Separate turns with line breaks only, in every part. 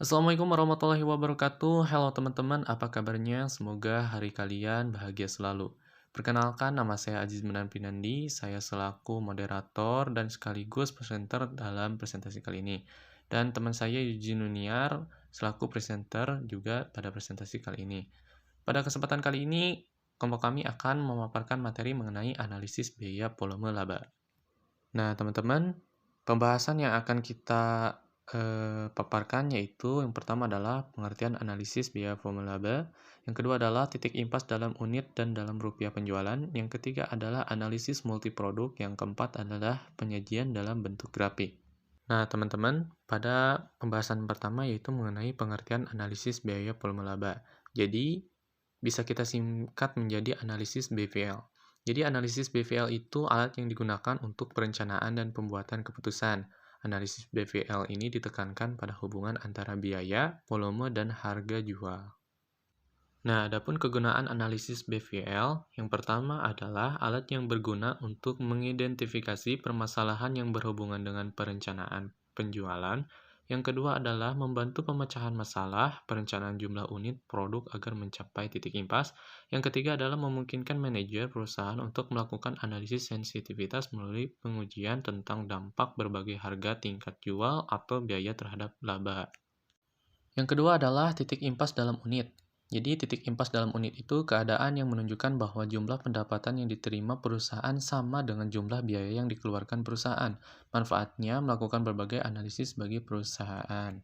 Assalamualaikum warahmatullahi wabarakatuh. Halo teman-teman, apa kabarnya? Semoga hari kalian bahagia selalu. Perkenalkan, nama saya Aziz Menan Pinandi. Saya selaku moderator dan sekaligus presenter dalam presentasi kali ini. Dan teman saya Yuji Nuniar selaku presenter juga pada presentasi kali ini. Pada kesempatan kali ini, kelompok kami akan memaparkan materi mengenai analisis biaya volume laba. Nah, teman-teman, pembahasan yang akan kita paparkan yaitu yang pertama adalah pengertian analisis biaya volume laba, yang kedua adalah titik impas dalam unit dan dalam rupiah penjualan, yang ketiga adalah analisis multiproduk, yang keempat adalah penyajian dalam bentuk grafik. Nah, teman-teman, pada pembahasan pertama yaitu mengenai pengertian analisis biaya volume laba. Jadi, bisa kita singkat menjadi analisis BVL. Jadi analisis BVL itu alat yang digunakan untuk perencanaan dan pembuatan keputusan. Analisis BVL ini ditekankan pada hubungan antara biaya, volume, dan harga jual. Nah, adapun kegunaan analisis BVL, yang pertama adalah alat yang berguna untuk mengidentifikasi permasalahan yang berhubungan dengan perencanaan penjualan. Yang kedua adalah membantu pemecahan masalah, perencanaan jumlah unit produk agar mencapai titik impas. Yang ketiga adalah memungkinkan manajer perusahaan untuk melakukan analisis sensitivitas melalui pengujian tentang dampak berbagai harga tingkat jual atau biaya terhadap laba. Yang kedua adalah titik impas dalam unit. Jadi, titik impas dalam unit itu keadaan yang menunjukkan bahwa jumlah pendapatan yang diterima perusahaan sama dengan jumlah biaya yang dikeluarkan perusahaan. Manfaatnya melakukan berbagai analisis bagi perusahaan.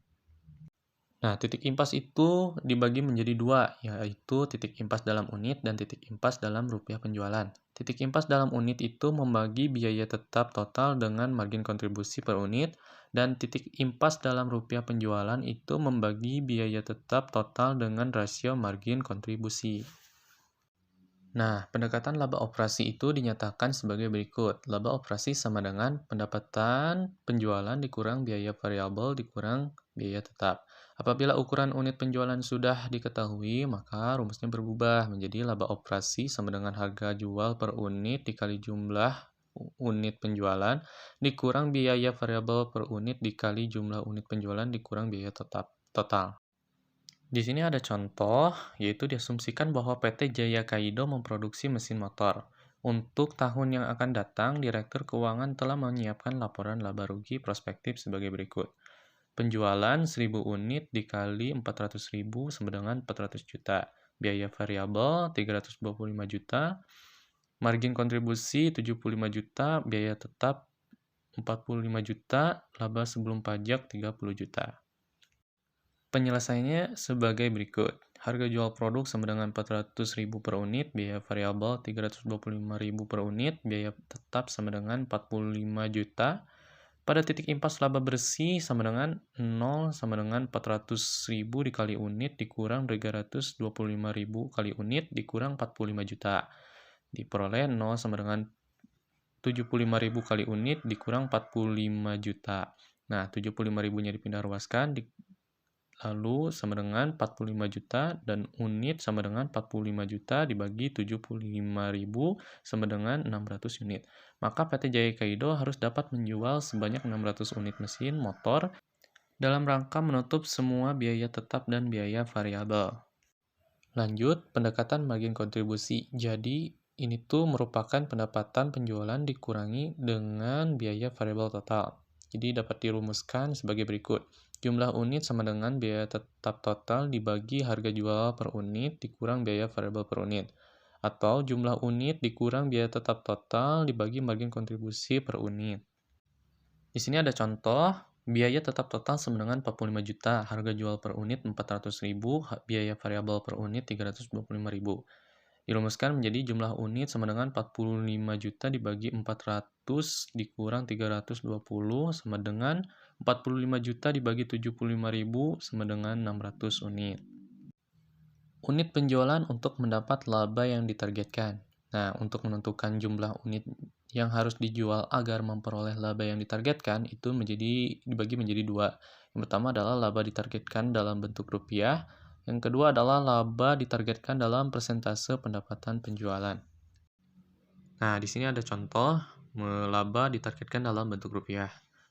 Nah, titik impas itu dibagi menjadi dua, yaitu titik impas dalam unit dan titik impas dalam rupiah penjualan. Titik impas dalam unit itu membagi biaya tetap total dengan margin kontribusi per unit, dan titik impas dalam rupiah penjualan itu membagi biaya tetap total dengan rasio margin kontribusi. Nah, pendekatan laba operasi itu dinyatakan sebagai berikut. Laba operasi sama dengan pendapatan penjualan dikurang biaya variabel dikurang biaya tetap. Apabila ukuran unit penjualan sudah diketahui, maka rumusnya berubah menjadi laba operasi sama dengan harga jual per unit dikali jumlah unit penjualan dikurang biaya variabel per unit dikali jumlah unit penjualan dikurang biaya tetap total. Di sini ada contoh, yaitu diasumsikan bahwa PT Jaya Kaido memproduksi mesin motor. Untuk tahun yang akan datang, Direktur Keuangan telah menyiapkan laporan laba rugi prospektif sebagai berikut. Penjualan 1000 unit dikali 400.000 sama dengan 400 juta. Biaya variabel 325 juta. Margin kontribusi 75 juta. Biaya tetap 45 juta. Laba sebelum pajak 30 juta. Penyelesaiannya sebagai berikut. Harga jual produk sama dengan 400.000 per unit, biaya variabel 325.000 per unit, biaya tetap sama dengan 45 juta. Pada titik impas laba bersih sama dengan 0 sama dengan 400.000 dikali unit dikurang 325.000 kali unit dikurang 45 juta. Diperoleh 0 sama dengan 75.000 kali unit dikurang 45 juta. Nah, 75.000-nya dipindah ruaskan, lalu sama dengan 45 juta dan unit sama dengan 45 juta dibagi 75.000 sama dengan 600 unit. Maka PT Jaya Kaido harus dapat menjual sebanyak 600 unit mesin motor dalam rangka menutup semua biaya tetap dan biaya variabel. Lanjut, pendekatan margin kontribusi. Jadi, ini tuh merupakan pendapatan penjualan dikurangi dengan biaya variabel total. Jadi, dapat dirumuskan sebagai berikut. Jumlah unit sama dengan biaya tetap total dibagi harga jual per unit dikurang biaya variabel per unit. Atau jumlah unit dikurang biaya tetap total dibagi margin kontribusi per unit. Di sini ada contoh, biaya tetap total sama dengan 45 juta, harga jual per unit 400.000, biaya variabel per unit 325.000. Dirumuskan menjadi jumlah unit sama dengan 45 juta dibagi 400 dikurang 320 sama dengan 45 juta dibagi 75.000 sama dengan 600 unit. Unit penjualan untuk mendapat laba yang ditargetkan. Nah, untuk menentukan jumlah unit yang harus dijual agar memperoleh laba yang ditargetkan itu dibagi menjadi dua. Yang pertama adalah laba ditargetkan dalam bentuk rupiah. Yang kedua adalah laba ditargetkan dalam persentase pendapatan penjualan. Nah, di sini ada contoh laba ditargetkan dalam bentuk rupiah.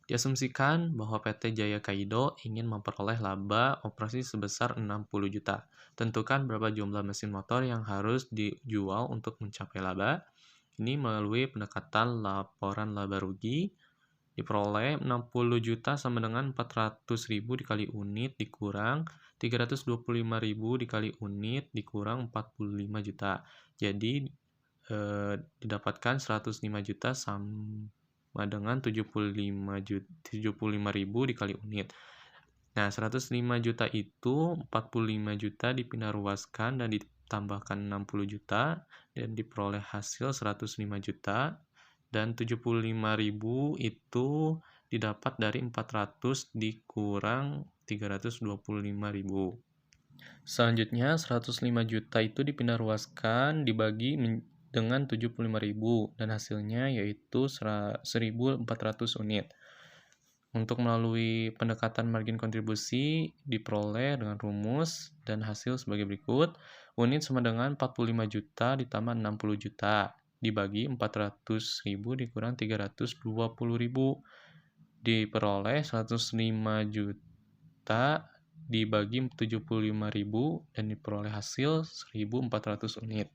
Diasumsikan bahwa PT Jaya Kaido ingin memperoleh laba operasi sebesar 60 juta. Tentukan berapa jumlah mesin motor yang harus dijual untuk mencapai laba. Ini melalui pendekatan laporan laba rugi. Diperoleh 60 juta sama dengan 400.000 dikali unit dikurang 325.000 dikali unit dikurang 45 juta. Jadi didapatkan 105 juta sama dengan 75.000 dikali unit. Nah, 105 juta itu 45 juta dipindah ruaskan dan ditambahkan 60 juta dan diperoleh hasil 105 juta dan 75.000 itu didapat dari 400 dikurang 325.000. Selanjutnya 105 juta itu dipindah ruaskan dibagi dengan 75.000 dan hasilnya yaitu 1.400 unit. Untuk melalui pendekatan margin kontribusi diperoleh dengan rumus dan hasil sebagai berikut. Unit sama dengan 45 juta ditambah 60 juta dibagi 400.000 dikurang 320.000 diperoleh 105 juta dibagi 75.000 dan diperoleh hasil 1.400 unit.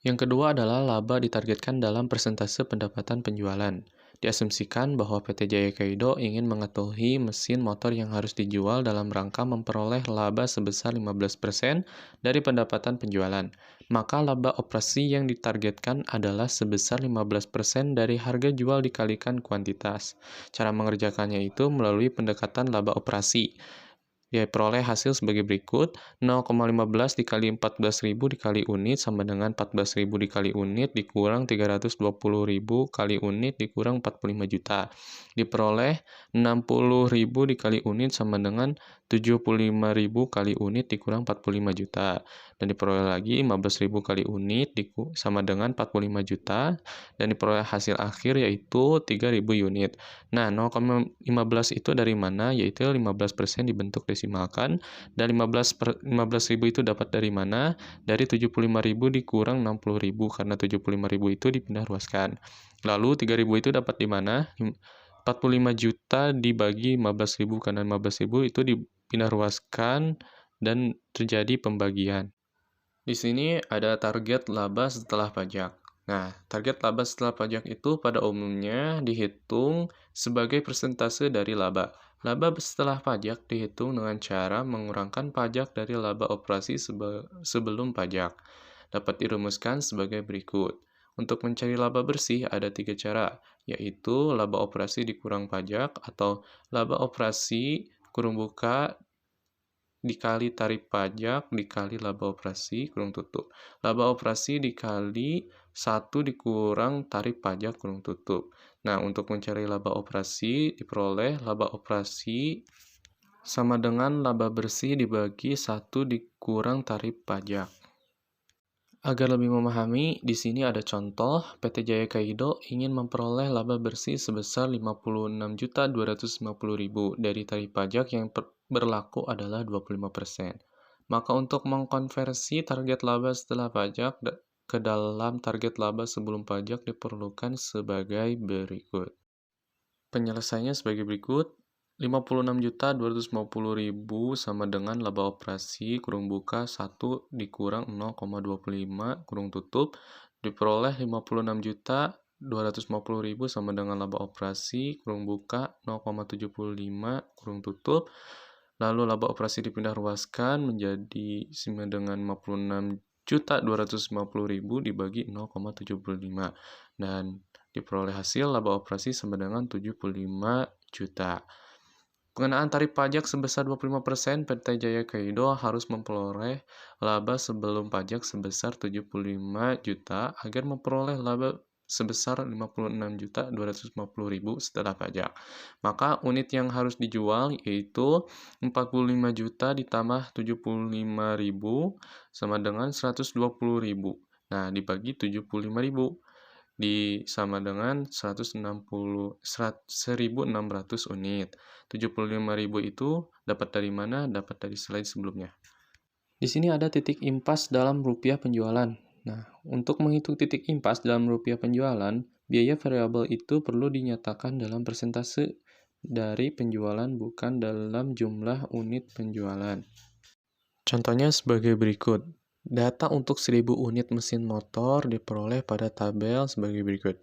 Yang kedua adalah laba ditargetkan dalam persentase pendapatan penjualan. Diasumsikan bahwa PT Jaya Kaido ingin mengetahui mesin motor yang harus dijual dalam rangka memperoleh laba sebesar 15% dari pendapatan penjualan. Maka laba operasi yang ditargetkan adalah sebesar 15% dari harga jual dikalikan kuantitas. Cara mengerjakannya itu melalui pendekatan laba operasi. Diperoleh hasil sebagai berikut, 0,15 dikali 14.000 dikali unit sama dengan 14.000 dikali unit dikurang 320.000 kali unit dikurang 45 juta. Diperoleh 60.000 dikali unit sama dengan 75.000 kali unit dikurang 45 juta. Dan diperoleh lagi 15.000 kali unit sama dengan 45 juta. Dan diperoleh hasil akhir yaitu 3.000 unit. Nah, 0,15 itu dari mana? Yaitu 15% dibentuk desimalkan. Dan 15.000 itu dapat dari mana? Dari 75.000 dikurang 60.000 karena 75.000 itu dipindah ruaskan. Lalu 3.000 itu dapat di mana? 45 juta dibagi 15.000 karena 15.000 itu dipindah ruaskan dan terjadi pembagian. Di sini ada target laba setelah pajak. Nah, target laba setelah pajak itu pada umumnya dihitung sebagai persentase dari laba. Laba setelah pajak dihitung dengan cara mengurangkan pajak dari laba operasi sebelum pajak. Dapat dirumuskan sebagai berikut. Untuk mencari laba bersih ada 3 cara, yaitu laba operasi dikurang pajak atau laba operasi kurung buka dikali tarif pajak dikali laba operasi kurung tutup. Laba operasi dikali 1 dikurang tarif pajak kurung tutup. Nah, untuk mencari laba operasi diperoleh laba operasi sama dengan laba bersih dibagi 1 dikurang tarif pajak. Agar lebih memahami, di sini ada contoh PT Jaya Kaido ingin memperoleh laba bersih sebesar 56.250.000 dari tarif pajak yang berlaku adalah 25%. Maka untuk mengkonversi target laba setelah pajak ke dalam target laba sebelum pajak diperlukan sebagai berikut. Penyelesaiannya sebagai berikut. 56.250.000 sama dengan laba operasi kurung buka 1 dikurang 0,25 kurung tutup diperoleh 56.250.000 sama dengan laba operasi kurung buka 0,75 kurung tutup. Lalu laba operasi dipindah ruaskan menjadi sama dengan 56.250.000 dibagi 0,75 dan diperoleh hasil laba operasi sama dengan 75 juta. Pengenaan tarif pajak sebesar 25%, PT Jaya Kaido harus memperoleh laba sebelum pajak sebesar 75 juta agar memperoleh laba sebesar 56.250.000 setelah pajak. Maka unit yang harus dijual yaitu 45 juta ditambah 75.000 sama dengan 120.000. Nah, dibagi 75.000 sama dengan 1.600 unit. 75.000 itu dapat dari mana? Dapat dari slide sebelumnya. Di sini ada titik impas dalam rupiah penjualan. Nah, untuk menghitung titik impas dalam rupiah penjualan, biaya variabel itu perlu dinyatakan dalam persentase. dari penjualan bukan dalam jumlah unit penjualan. Contohnya sebagai berikut. Data untuk 1000 unit mesin motor diperoleh pada tabel sebagai berikut.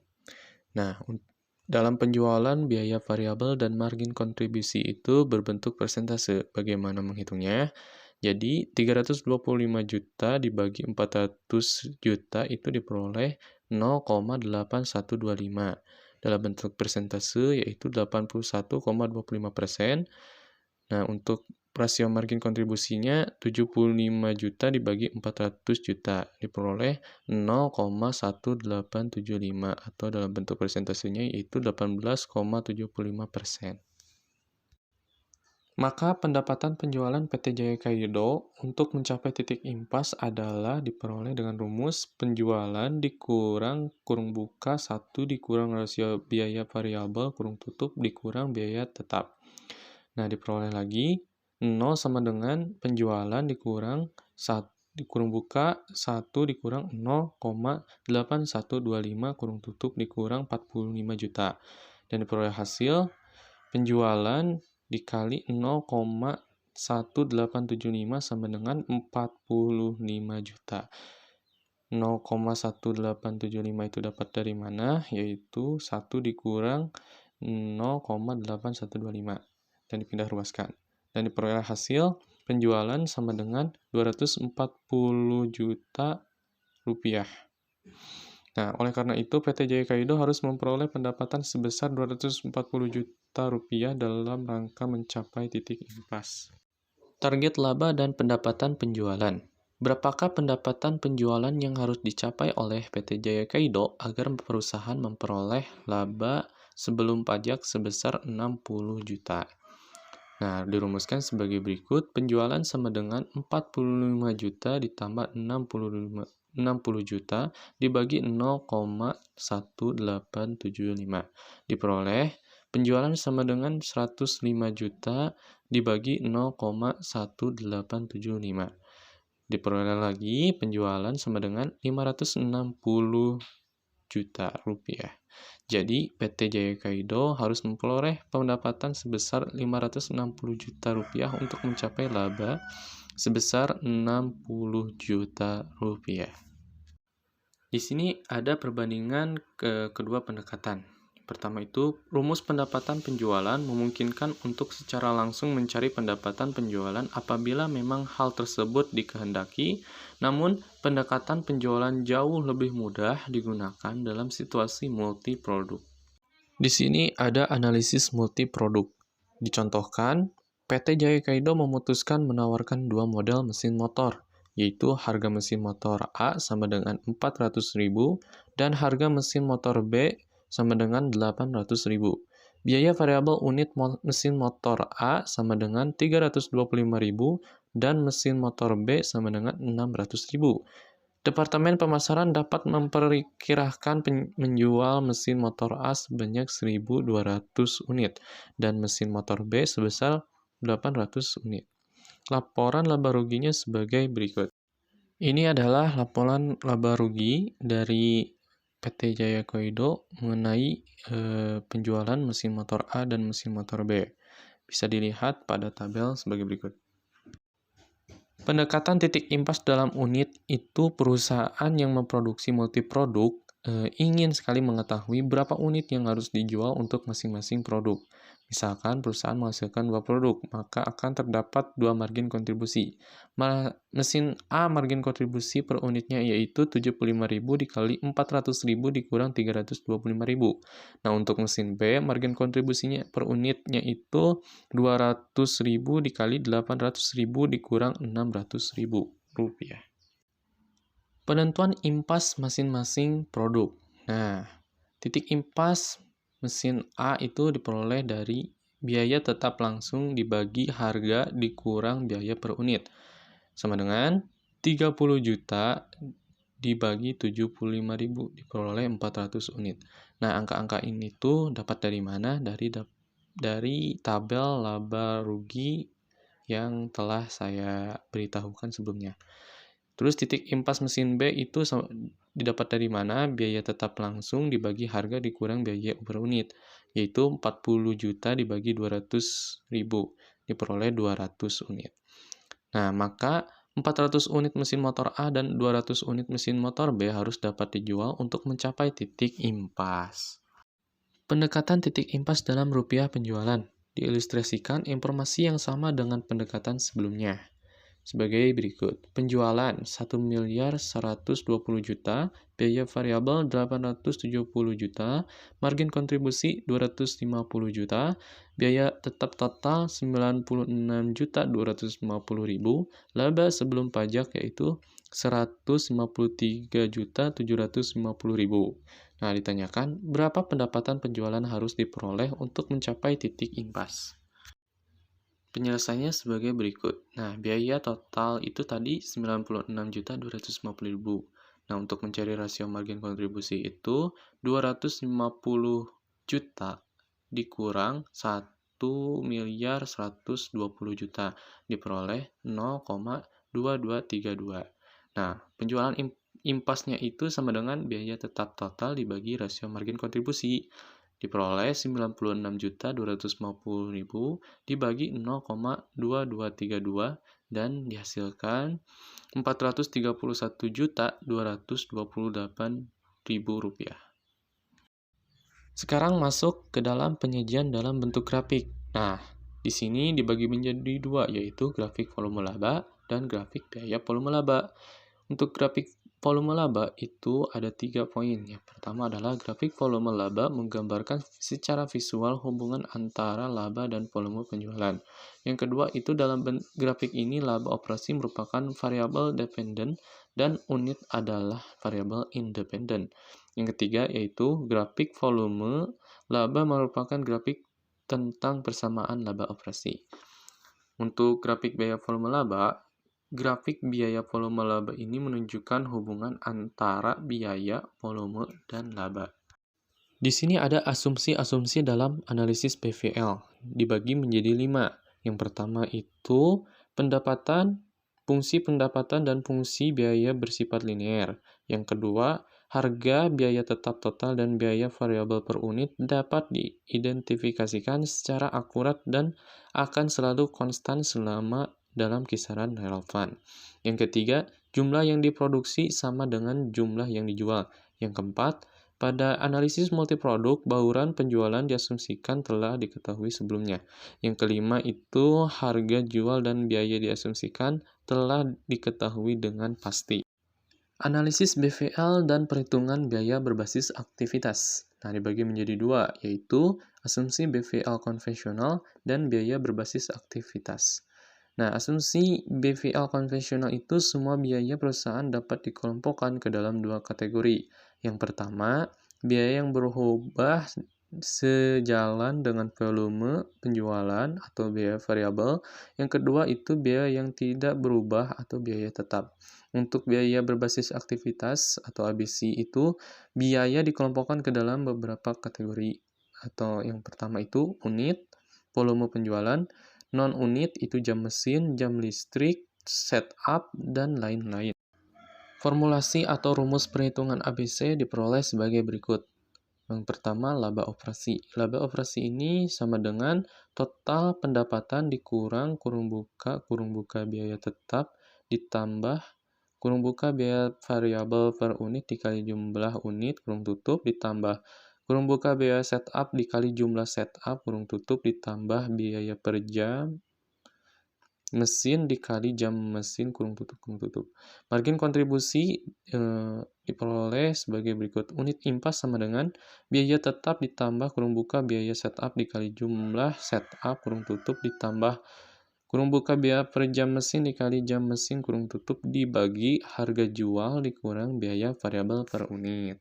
Nah, dalam penjualan, biaya variabel dan margin kontribusi itu berbentuk persentase. Bagaimana menghitungnya? Jadi, 325 juta dibagi 400 juta itu diperoleh 0,8125. Dalam bentuk persentase yaitu 81,25%. Nah, untuk rasio margin kontribusinya 75 juta dibagi 400 juta diperoleh 0,1875 atau dalam bentuk persentasenya yaitu 18,75%. Maka pendapatan penjualan PT Jaya Kaido untuk mencapai titik impas adalah diperoleh dengan rumus penjualan dikurang kurung buka 1 dikurang rasio biaya variabel kurung tutup dikurang biaya tetap. Nah, diperoleh lagi 0 sama dengan penjualan dikurang 1 dikurung buka 1 dikurang 0,8125 kurung tutup dikurang 45 juta. Dan diperoleh hasil penjualan dikali 0,1875 sama dengan 45 juta. 0,1875 itu dapat dari mana? Yaitu 1 dikurang 0,8125. Dan dipindah ruaskan. Dan diperoleh hasil penjualan sama dengan 240 juta rupiah. Nah, oleh karena itu PT Jaya Kaido harus memperoleh pendapatan sebesar 240 juta rupiah dalam rangka mencapai titik impas. Target laba dan pendapatan penjualan. Berapakah pendapatan penjualan yang harus dicapai oleh PT Jaya Kaido agar perusahaan memperoleh laba sebelum pajak sebesar 60 juta? Nah, dirumuskan sebagai berikut, penjualan sama dengan 45 juta ditambah 60 juta dibagi 0,1875. Diperoleh, penjualan sama dengan 105 juta dibagi 0,1875. Diperoleh lagi, penjualan sama dengan 560 juta rupiah. Jadi, PT Jaya Kaido harus memperoleh pendapatan sebesar 560 juta rupiah untuk mencapai laba sebesar 60 juta rupiah. Di sini ada perbandingan kedua pendekatan. Pertama itu, rumus pendapatan penjualan memungkinkan untuk secara langsung mencari pendapatan penjualan apabila memang hal tersebut dikehendaki, namun pendekatan penjualan jauh lebih mudah digunakan dalam situasi multi-produk. Di sini ada analisis multi-produk. Dicontohkan, PT Jaya Kaido memutuskan menawarkan dua model mesin motor, yaitu harga mesin motor A sama dengan 400.000 dan harga mesin motor B sama dengan 800.000. Biaya variabel unit mesin motor A sama dengan 325.000 dan mesin motor B sama dengan 600.000. Departemen pemasaran dapat memperkirakan menjual mesin motor A sebanyak 1.200 unit dan mesin motor B sebesar 800 unit. Laporan laba ruginya sebagai berikut. Ini adalah laporan laba rugi dari PT Jaya Kaido mengenai penjualan mesin motor A dan mesin motor B. Bisa dilihat pada tabel sebagai berikut. Pendekatan titik impas dalam unit itu perusahaan yang memproduksi multiproduk ingin sekali mengetahui berapa unit yang harus dijual untuk masing-masing produk. Misalkan perusahaan menghasilkan 2 produk, maka akan terdapat 2 margin kontribusi. Mesin A margin kontribusi per unitnya yaitu 75.000 dikali 400.000 dikurang 325.000. Nah, untuk mesin B margin kontribusinya per unitnya itu 200.000 dikali 800.000 dikurang 600.000 rupiah. Penentuan impas masing-masing produk. Nah, titik impas mesin A itu diperoleh dari biaya tetap langsung dibagi harga dikurang biaya per unit. Sama dengan 30 juta dibagi 75.000 diperoleh 400 unit. Nah, angka-angka ini tuh dapat dari mana? Dari tabel laba rugi yang telah saya beritahukan sebelumnya. Terus titik impas mesin B itu didapat dari mana? Biaya tetap langsung dibagi harga dikurang biaya per unit. yaitu 40 juta dibagi 200.000, diperoleh 200 unit. Nah, maka 400 unit mesin motor A dan 200 unit mesin motor B harus dapat dijual untuk mencapai titik impas. Pendekatan titik impas dalam rupiah penjualan diilustrasikan informasi yang sama dengan pendekatan sebelumnya. Sebagai berikut, penjualan 1.120 juta, biaya variabel 870 juta, margin kontribusi 250 juta, biaya tetap total 96.250.000, laba sebelum pajak yaitu 153.750.000. Nah, ditanyakan berapa pendapatan penjualan harus diperoleh untuk mencapai titik impas. Penyelesaiannya sebagai berikut. Nah, biaya total itu tadi 96.250.000. Nah, untuk mencari rasio margin kontribusi itu 250 juta dikurang 1.120 juta diperoleh 0,2232. Nah, penjualan impasnya itu sama dengan biaya tetap total dibagi rasio margin kontribusi. Diperoleh 96.250.000 dibagi 0,2232 dan dihasilkan Rp431.228.000. Sekarang masuk ke dalam penyajian dalam bentuk grafik. Nah, di sini dibagi menjadi dua, yaitu grafik volume laba dan grafik biaya volume laba. Untuk grafik volume laba itu ada 3 poin. Yang pertama adalah grafik volume laba menggambarkan secara visual hubungan antara laba dan volume penjualan. Yang kedua itu dalam grafik ini laba operasi merupakan variabel dependen dan unit adalah variabel independen. Yang ketiga yaitu grafik volume laba merupakan grafik tentang persamaan laba operasi. Untuk grafik biaya volume laba, grafik biaya volume laba ini menunjukkan hubungan antara biaya, volume, dan laba. Di sini ada asumsi-asumsi dalam analisis PVL, dibagi menjadi 5. Yang pertama itu pendapatan, fungsi pendapatan, dan fungsi biaya bersifat linear. Yang kedua, harga, biaya tetap total, dan biaya variabel per unit dapat diidentifikasikan secara akurat dan akan selalu konstan selama dalam kisaran relevan. Yang ketiga, jumlah yang diproduksi sama dengan jumlah yang dijual. Yang keempat, pada analisis multiproduk, bauran penjualan diasumsikan telah diketahui sebelumnya. Yang kelima itu harga jual dan biaya diasumsikan telah diketahui dengan pasti. Analisis BVL dan perhitungan biaya berbasis aktivitas. Nah, dibagi menjadi dua, yaitu asumsi BVL konvensional dan biaya berbasis aktivitas. Nah, asumsi BVL konvensional itu semua biaya perusahaan dapat dikelompokkan ke dalam dua kategori. Yang pertama, biaya yang berubah sejalan dengan volume penjualan atau biaya variabel. Yang kedua itu biaya yang tidak berubah atau biaya tetap. Untuk biaya berbasis aktivitas atau ABC itu biaya dikelompokkan ke dalam beberapa kategori. Atau yang pertama itu unit, volume penjualan, non-unit itu jam mesin, jam listrik, setup, dan lain-lain. Formulasi atau rumus perhitungan ABC diperoleh sebagai berikut. Yang pertama, laba operasi. Laba operasi ini sama dengan total pendapatan dikurang kurung buka biaya tetap ditambah kurung buka biaya variabel per unit dikali jumlah unit kurung tutup ditambah kurung buka biaya setup dikali jumlah setup kurung tutup ditambah biaya per jam mesin dikali jam mesin kurung tutup. Margin kontribusi diperoleh sebagai berikut. Unit impas sama dengan biaya tetap ditambah kurung buka biaya setup dikali jumlah setup kurung tutup ditambah kurung buka biaya per jam mesin dikali jam mesin kurung tutup dibagi harga jual dikurang biaya variabel per unit.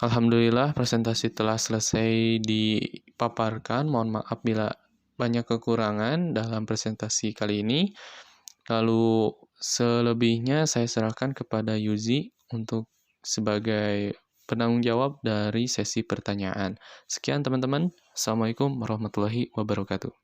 Alhamdulillah presentasi telah selesai dipaparkan. Mohon maaf bila banyak kekurangan dalam presentasi kali ini. Lalu selebihnya saya serahkan kepada Yuzi untuk sebagai penanggung jawab dari sesi pertanyaan. Sekian teman-teman. Assalamualaikum warahmatullahi wabarakatuh.